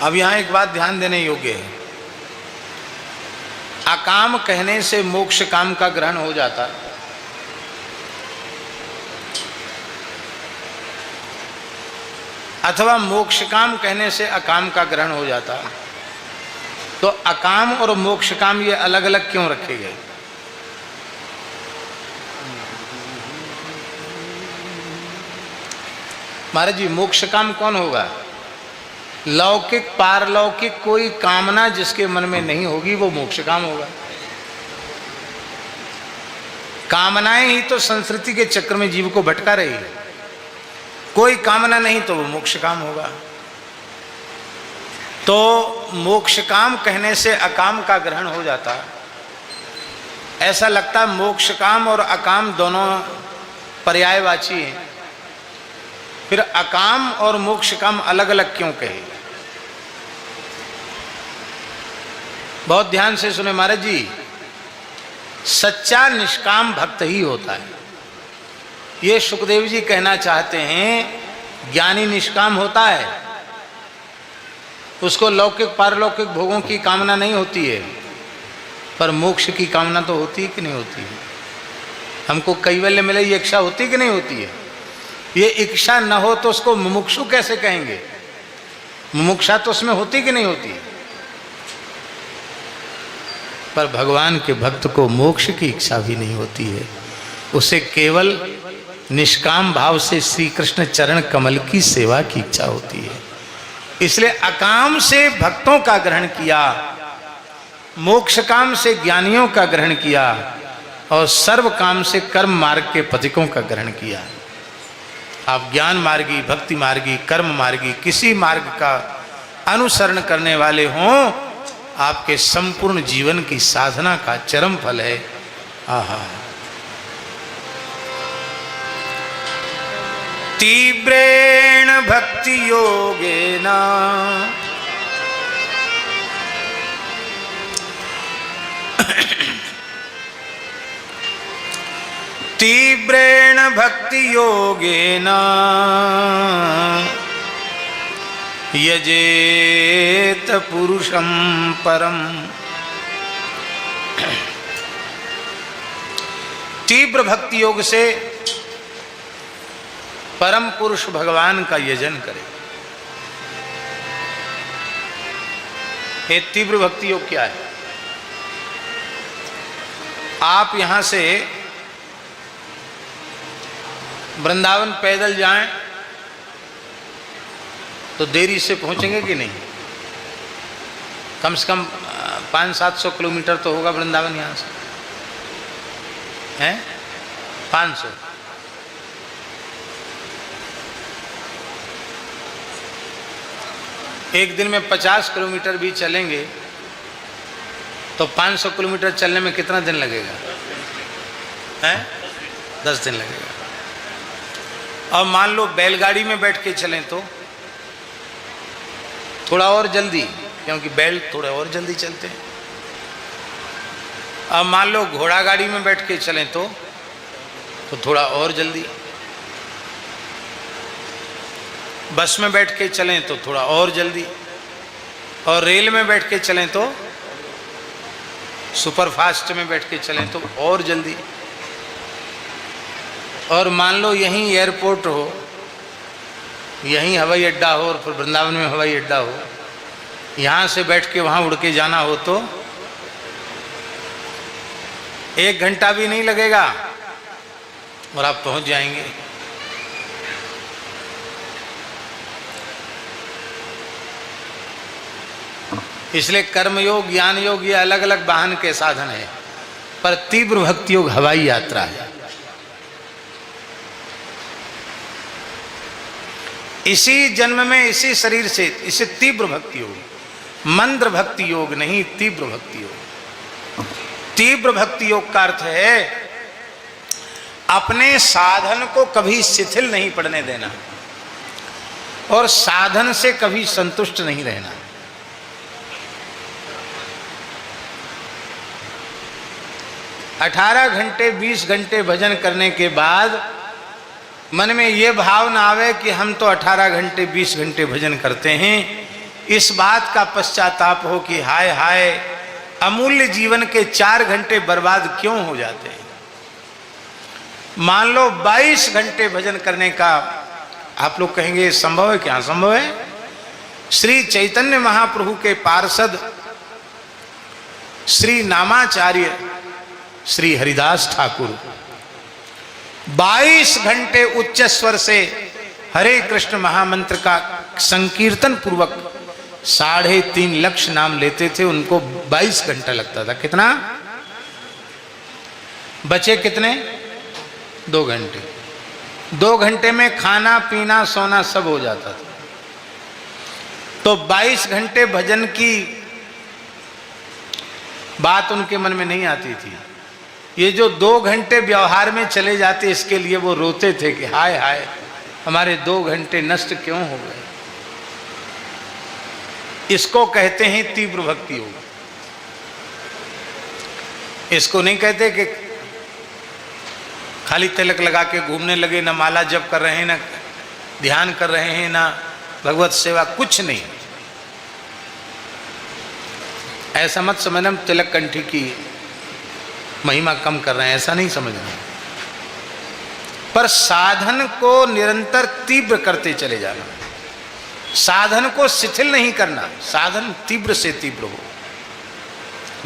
अब यहाँ एक बात ध्यान देने योग्य है, अकाम कहने से मोक्ष काम का ग्रहण हो जाता, अथवा मोक्ष काम कहने से अकाम का ग्रहण हो जाता। तो अकाम और मोक्ष काम ये अलग अलग क्यों रखे गए? महाराज जी, मोक्ष काम कौन होगा? लौकिक पारलौकिक कोई कामना जिसके मन में नहीं होगी वो मोक्ष काम होगा। कामनाएं ही तो संस्कृति के चक्र में जीव को भटका रही है। कोई कामना नहीं तो वो मोक्ष काम होगा। तो मोक्ष काम कहने से अकाम का ग्रहण हो जाता। ऐसा लगता मोक्ष काम और अकाम दोनों पर्यायवाची हैं, फिर अकाम और मोक्ष काम अलग अलग क्यों कहे? बहुत ध्यान से सुने महाराज जी, सच्चा निष्काम भक्त ही होता है। ये सुखदेव जी कहना चाहते हैं। ज्ञानी निष्काम होता है, उसको लौकिक पारलौकिक भोगों की कामना नहीं होती है, पर मोक्ष की कामना तो होती है कि नहीं होती है? हमको कैवल्य मिले ये इच्छा होती कि नहीं होती है? ये इच्छा न हो तो उसको मुमुक्षु कैसे कहेंगे? मुमुक्षा तो उसमें होती कि नहीं होती है? पर भगवान के भक्त को मोक्ष की इच्छा भी नहीं होती है, उसे केवल निष्काम भाव से श्री कृष्ण चरण कमल की सेवा की इच्छा होती है। इसलिए अकाम से भक्तों का ग्रहण किया, मोक्ष काम से ज्ञानियों का ग्रहण किया, और सर्व काम से कर्म मार्ग के पथिकों का ग्रहण किया। आप ज्ञान मार्गी, भक्ति मार्गी, कर्म मार्गी किसी मार्ग का अनुसरण करने वाले हों, आपके संपूर्ण जीवन की साधना का चरम फल है। आहा, तीव्रेण भक्ति योगेन तीव्रेण भक्ति योगेन यजेत पुरुषं परम। तीव्र भक्ति योग से परम पुरुष भगवान का यजन करे। ये तीव्र भक्ति योग क्या है? आप यहां से वृंदावन पैदल जाएं तो देरी से पहुंचेंगे कि नहीं? कम से कम 500-700 किलोमीटर तो होगा वृंदावन यहाँ से, हैं? 500। एक दिन में 50 किलोमीटर भी चलेंगे तो 500 किलोमीटर चलने में कितना दिन लगेगा? हैं? 10 दिन लगेगा। और मान लो बैलगाड़ी में बैठ के चलें तो थोड़ा और जल्दी, क्योंकि बैल थोड़ा और जल्दी चलते हैं। अब मान लो घोड़ा गाड़ी में बैठ के चलें तो थोड़ा और जल्दी। बस में बैठ के चलें तो थोड़ा और जल्दी, और रेल में बैठ के चलें तो, सुपरफास्ट में बैठ के चलें तो और जल्दी। और मान लो यहीं एयरपोर्ट हो, यहीं हवाई अड्डा हो, और फिर वृंदावन में हवाई अड्डा हो, यहाँ से बैठ के वहाँ उड़ के जाना हो तो 1 घंटा भी नहीं लगेगा और आप पहुँच जाएंगे। इसलिए कर्मयोग, ज्ञान योग ये अलग अलग वाहन के साधन है, पर तीव्र भक्ति योग हवाई यात्रा है। इसी जन्म में, इसी शरीर से, इसे तीव्र भक्ति योग, मंद्र भक्ति योग नहीं, तीव्र भक्ति योग। तीव्र भक्ति योग का अर्थ है अपने साधन को कभी शिथिल नहीं पड़ने देना और साधन से कभी संतुष्ट नहीं रहना। अठारह घंटे 20 घंटे भजन करने के बाद मन में ये भाव ना आवे कि हम तो 18 घंटे 20 घंटे भजन करते हैं, इस बात का पश्चाताप हो कि हाय हाय, अमूल्य जीवन के 4 घंटे बर्बाद क्यों हो जाते हैं। मान लो 22 घंटे भजन करने का, आप लोग कहेंगे संभव है? क्या संभव है? श्री चैतन्य महाप्रभु के पार्षद श्री नामाचार्य श्री हरिदास ठाकुर 22 घंटे उच्च स्वर से हरे कृष्ण महामंत्र का संकीर्तन पूर्वक 3.5 लाख नाम लेते थे। उनको 22 घंटा लगता था। कितना बचे? कितने? 2 घंटे। 2 घंटे में खाना पीना सोना सब हो जाता था। तो 22 घंटे भजन की बात उनके मन में नहीं आती थी। ये जो 2 घंटे व्यवहार में चले जाते, इसके लिए वो रोते थे कि हाय हाय, हमारे 2 घंटे नष्ट क्यों हो गए। इसको कहते हैं तीव्र भक्ति योग। इसको नहीं कहते कि खाली तिलक लगा के घूमने लगे, ना माला जप कर रहे हैं, ना ध्यान कर रहे हैं, ना भगवत सेवा, कुछ नहीं। ऐसा मत समझना तिलक कंठी की महिमा कम कर रहे हैं, ऐसा नहीं समझना। पर साधन को निरंतर तीव्र करते चले जाना, साधन को शिथिल नहीं करना, साधन तीव्र से तीव्र हो,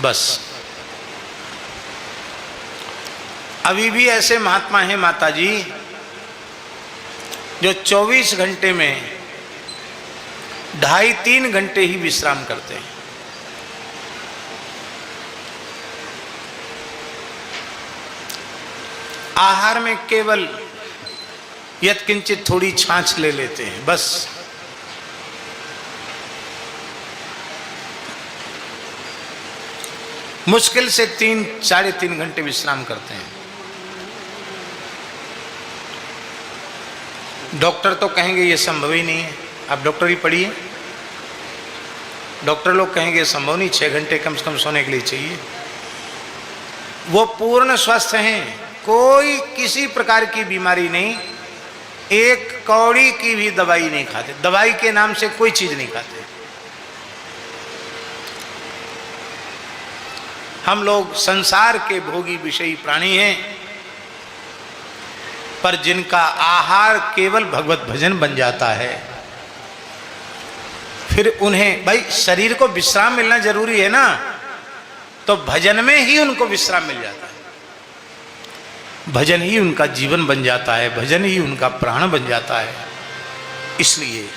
बस। अभी भी ऐसे महात्मा हैं माता जी जो 24 घंटे में 2.5-3 घंटे ही विश्राम करते हैं। आहार में केवल यत्किंचित थोड़ी छाछ ले लेते हैं, बस। मुश्किल से 3-3.5 घंटे विश्राम करते हैं। डॉक्टर तो कहेंगे ये संभव ही नहीं है। आप डॉक्टर ही पढ़िए, डॉक्टर लोग कहेंगे संभव नहीं, 6 घंटे कम से कम सोने के लिए चाहिए। वो पूर्ण स्वस्थ हैं, कोई किसी प्रकार की बीमारी नहीं, 1 कौड़ी की भी दवाई नहीं खाते, दवाई के नाम से कोई चीज नहीं खाते। हम लोग संसार के भोगी विषयी प्राणी हैं, पर जिनका आहार केवल भगवत भजन बन जाता है, फिर उन्हें, भाई शरीर को विश्राम मिलना जरूरी है ना, तो भजन में ही उनको विश्राम मिल जाता है। भजन ही उनका जीवन बन जाता है, भजन ही उनका प्राण बन जाता है। इसलिए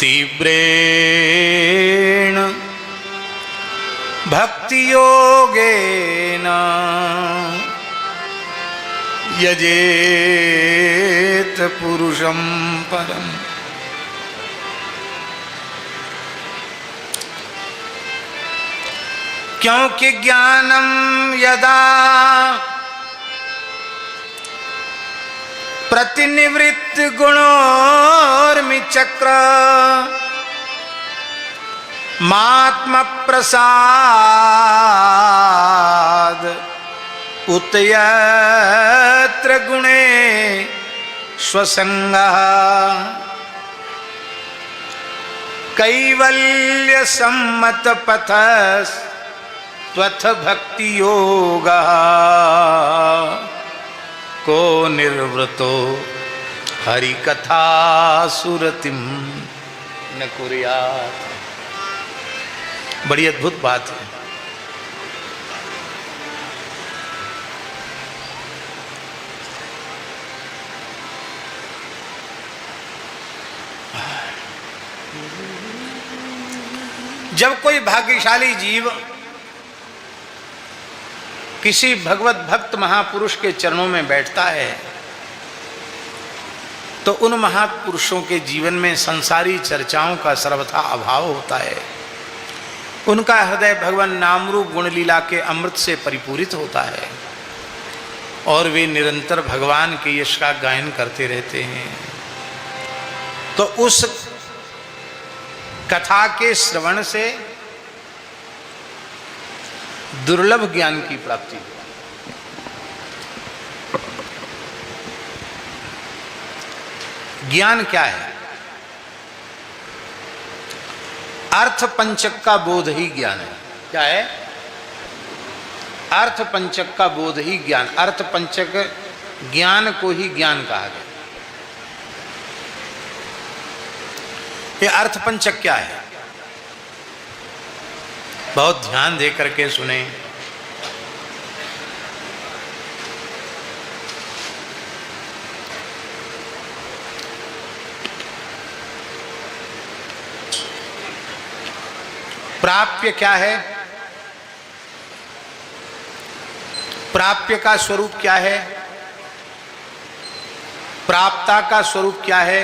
तीव्रेण भक्ति योगेन यजेत पुरुषं परम। क्योंकि ज्ञानम यदा प्रतिनिवृत्त गुणोर्मिचक्र मात्म प्रसाद उतयत्र गुणे स्वसंगः कैवल्य सम्मत पथस् त्वथ भक्ति योगः को निर्वृतो हरि कथा सुरतिम न कुर्यात्। बड़ी अद्भुत बात है। जब कोई भाग्यशाली जीव किसी भगवत भक्त महापुरुष के चरणों में बैठता है, तो उन महापुरुषों के जीवन में संसारी चर्चाओं का सर्वथा अभाव होता है। उनका हृदय भगवान नामरूप गुणलीला के अमृत से परिपूरित होता है और वे निरंतर भगवान के यश का गायन करते रहते हैं। तो उस कथा के श्रवण से दुर्लभ ज्ञान की प्राप्ति। ज्ञान क्या है? अर्थ पंचक का बोध ही ज्ञान है। क्या है? अर्थ पंचक का बोध ही ज्ञान। अर्थ पंचक ज्ञान को ही ज्ञान कहा गया। ये अर्थ पंचक क्या है? बहुत ध्यान दे करके सुने। प्राप्य क्या है? प्राप्य का स्वरूप क्या है? प्राप्ता का स्वरूप क्या है?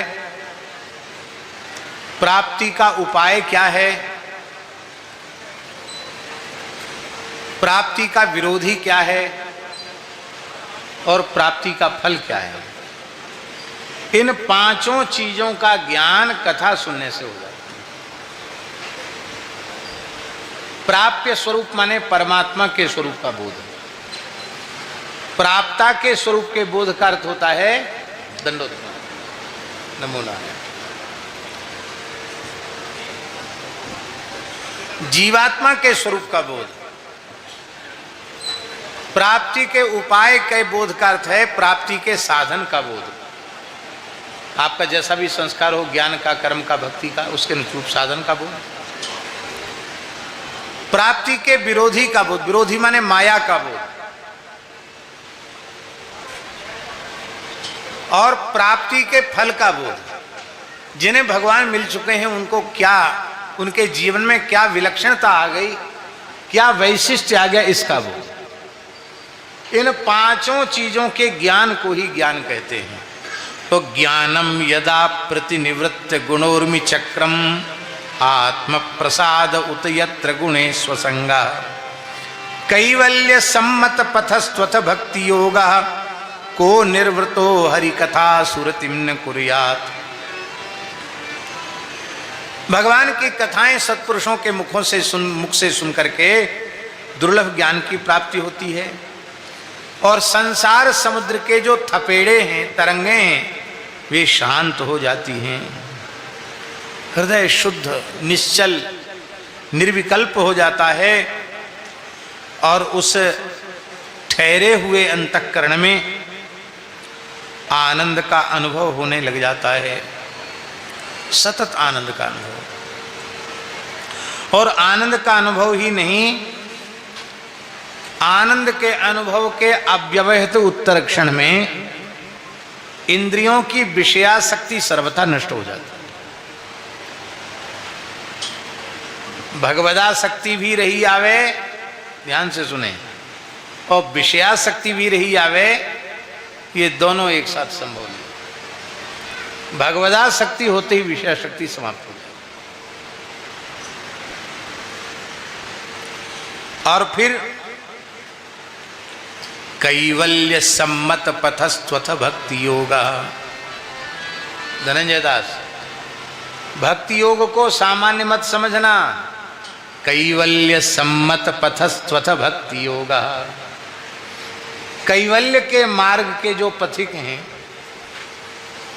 प्राप्ति का उपाय क्या है? प्राप्ति का विरोधी क्या है? और प्राप्ति का फल क्या है? इन पांचों चीजों का ज्ञान कथा सुनने से हो जाता है। प्राप्य स्वरूप माने परमात्मा के स्वरूप का बोध। प्राप्ता के स्वरूप के बोध का अर्थ होता है दंडोत्तम नमो नारायण। जीवात्मा के स्वरूप का बोध। प्राप्ति के उपाय के बोध का अर्थ है प्राप्ति के साधन का बोध। आपका जैसा भी संस्कार हो, ज्ञान का, कर्म का, भक्ति का, उसके अनुरूप साधन का बोध। प्राप्ति के विरोधी का बोध। विरोधी माने माया का बोध। और प्राप्ति के फल का बोध। जिन्हें भगवान मिल चुके हैं उनको क्या, उनके जीवन में क्या विलक्षणता आ गई, क्या वैशिष्ट्य आ गया, इसका बोध। इन पांचों चीजों के ज्ञान को ही ज्ञान कहते हैं। तो ज्ञानम यदा प्रतिनिवृत्त गुणोर्मि चक्रम आत्म प्रसाद उत यत्र गुणे स्वसंगा कैवल्य सम्मत पथस्त्वथ भक्ति योगा को निर्वृतो हरिकथा सुरतिम न कुर्यात्। भगवान की कथाएं सत्पुरुषों के मुख से सुन करके दुर्लभ ज्ञान की प्राप्ति होती है। और संसार समुद्र के जो थपेड़े हैं, तरंगे हैं, वे शांत हो जाती हैं। हृदय शुद्ध, निश्चल, निर्विकल्प हो जाता है। और उस ठहरे हुए अंतःकरण में आनंद का अनुभव होने लग जाता है, सतत आनंद का अनुभव। और आनंद का अनुभव ही नहीं, आनंद के अनुभव के अव्यवहित उत्तर क्षण में इंद्रियों की विषयासक्ति सर्वथा नष्ट हो जाती है। भगवदासक्ति भी रही आवे, ध्यान से सुने, और विषयासक्ति भी रही आवे, ये दोनों एक साथ संभव नहीं। भगवदासक्ति होते ही विषयासक्ति समाप्त हो जाए। और फिर कैवल्य सम्मत पथस्त्वथ भक्ति योगा। धनंजय दास, भक्ति योग को सामान्य मत समझना। कैवल्य सम्मत पथस्त्वथ भक्ति योगा। कैवल्य के मार्ग के जो पथिक हैं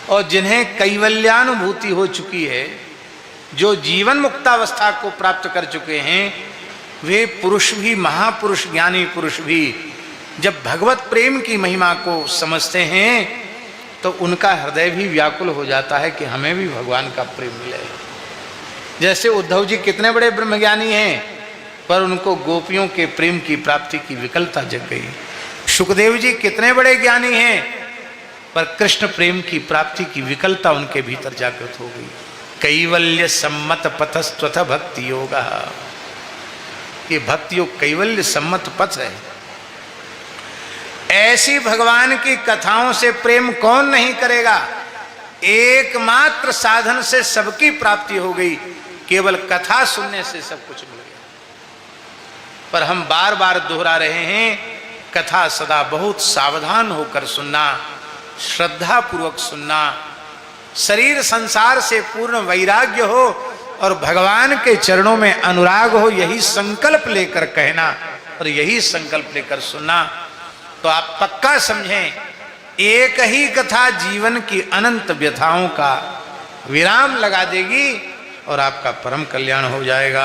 और जिन्हें कैवल्यानुभूति हो चुकी है, जो जीवन मुक्तावस्था को प्राप्त कर चुके हैं, वे पुरुष भी, महापुरुष, ज्ञानी पुरुष भी जब भगवत प्रेम की महिमा को समझते हैं तो उनका हृदय भी व्याकुल हो जाता है कि हमें भी भगवान का प्रेम मिले। जैसे उद्धव जी कितने बड़े ब्रह्मज्ञानी हैं, पर उनको गोपियों के प्रेम की प्राप्ति की विकलता जग गई। सुखदेव जी कितने बड़े ज्ञानी हैं, पर कृष्ण प्रेम की प्राप्ति की विकलता उनके भीतर जागृत हो गई। कैवल्य सम्मत पथस्त्वथ भक्ति योगा। ये भक्ति योग कैवल्य सम्मत पथ है। ऐसी भगवान की कथाओं से प्रेम कौन नहीं करेगा। एकमात्र साधन से सबकी प्राप्ति हो गई, केवल कथा सुनने से सब कुछ मिल गया। पर हम बार बार दोहरा रहे हैं, कथा सदा बहुत सावधान होकर सुनना, श्रद्धा पूर्वक सुनना, शरीर संसार से पूर्ण वैराग्य हो और भगवान के चरणों में अनुराग हो, यही संकल्प लेकर कहना और यही संकल्प लेकर सुनना। तो आप पक्का समझें, एक ही कथा जीवन की अनंत व्यथाओं का विराम लगा देगी और आपका परम कल्याण हो जाएगा।